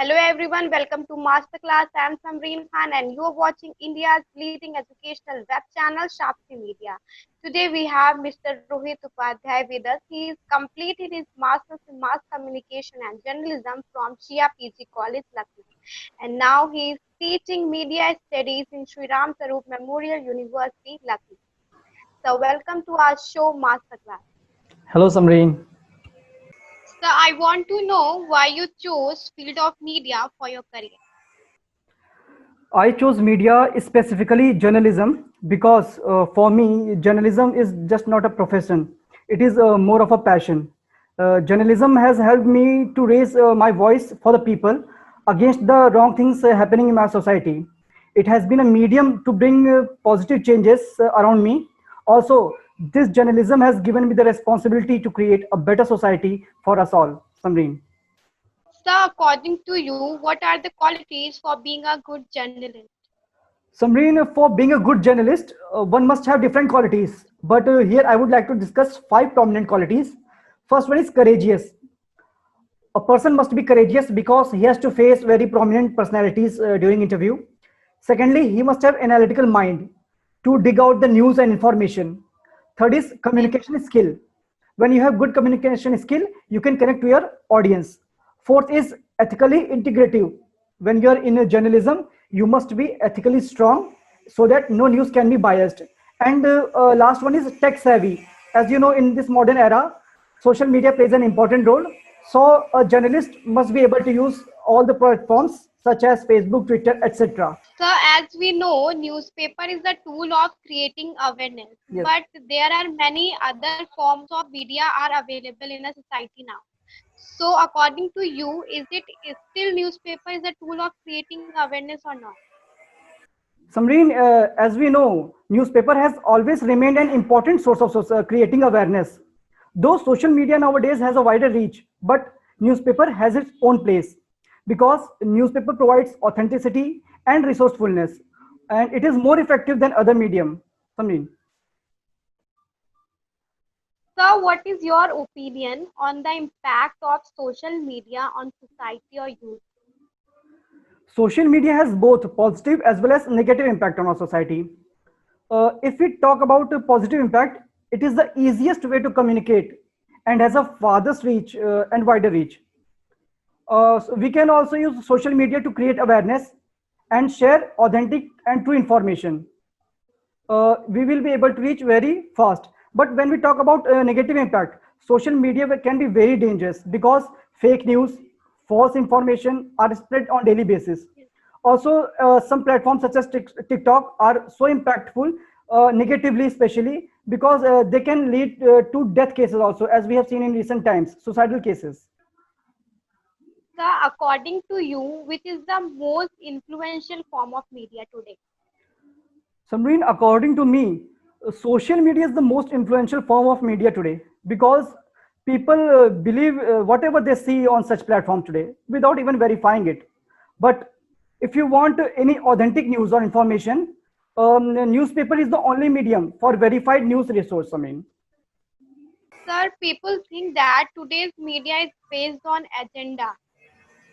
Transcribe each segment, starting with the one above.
Hello everyone, welcome to Masterclass. I am Samreen Khan and you are watching India's leading educational web channel Shakti Media. Today we have Mr. Rohit Upadhyay with us. He is completed his Masters in Mass Communication and Journalism from Shia PG College, Lucknow. And now he is teaching media studies in Shri Ram Sarup Memorial University, Lucknow. So welcome to our show Masterclass. Hello, Samreen. So I want to know why you chose field of media for your career. I chose media, specifically journalism, because for me, journalism is just not a profession. It is more of a passion. Journalism has helped me to raise my voice for the people against the wrong things happening in my society. It has been a medium to bring positive changes around me. Also, this journalism has given me the responsibility to create a better society for us all. Samreen. So, according to you, what are the qualities for being a good journalist? Samreen, for being a good journalist, one must have different qualities. But here I would like to discuss five prominent qualities. First one is courageous. A person must be courageous because he has to face very prominent personalities during interview. Secondly, he must have analytical mind to dig out the news and information. Third is communication skill. When you have good communication skill, you can connect to your audience. Fourth is ethically integrative. When you are in a journalism, you must be ethically strong so that no news can be biased. And last one is tech savvy. As you know, in this modern era, social media plays an important role. So a journalist must be able to use all the platforms such as Facebook, Twitter, etc. So, as we know, newspaper is a tool of creating awareness, Yes. but there are many other forms of media are available in a society now. So, according to you, is still newspaper is a tool of creating awareness or not? Samreen, as we know, newspaper has always remained an important source of creating awareness. Though social media nowadays has a wider reach, but newspaper has its own place because newspaper provides authenticity and resourcefulness, and it is more effective than other medium. Samreen. So, what is your opinion on the impact of social media on society or youth? Social media has both positive as well as negative impact on our society. If we talk about a positive impact, it is the easiest way to communicate and has a farthest reach and wider reach. So we can also use social media to create awareness and share authentic and true information. We will be able to reach very fast. But when we talk about negative impact, social media can be very dangerous because fake news, false information are spread on daily basis. Also, some platforms such as TikTok are so impactful negatively, especially because they can lead to death cases also, as we have seen in recent times, suicidal cases. So, according to you, which is the most influential form of media today? Samreen, according to me, social media is the most influential form of media today because people believe whatever they see on such platform today without even verifying it. But if you want any authentic news or information, newspaper is the only medium for verified news resource. I mean, Sir, people think that today's media is based on agenda.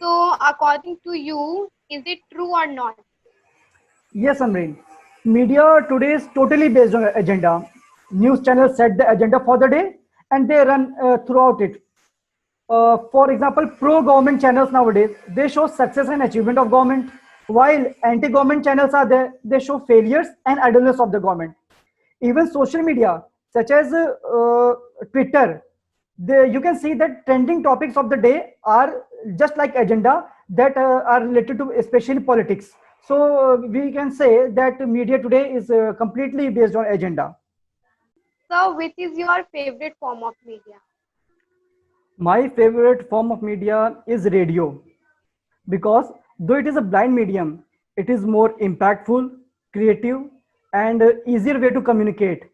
So, according to you, is it true or not? yes, Samreen. Media today is totally based on agenda. News channels set the agenda for the day and they run throughout it. For example, pro-government channels nowadays, they show success and achievement of government, while anti-government channels are there, they show failures and idleness of the government. Even social media, such as Twitter, you can see that trending topics of the day are just like agenda that are related to especially politics. So we can say that media today is completely based on agenda. So, which is your favorite form of media? My favorite form of media is radio because though it is a blind medium, it is more impactful, creative, and easier way to communicate.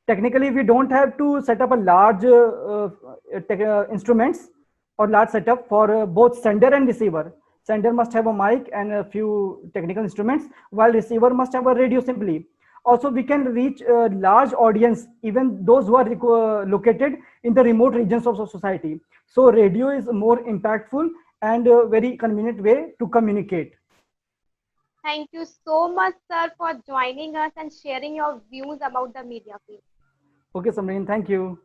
Technically, we don't have to set up a large instruments or large setup for both sender and receiver. Sender must have a mic and a few technical instruments, while receiver must have a radio simply. Also, we can reach a large audience, even those who are located in the remote regions of society. So radio is more impactful and a very convenient way to communicate. Thank you so much, sir, for joining us and sharing your views about the media field. Okay, Samreen, thank you.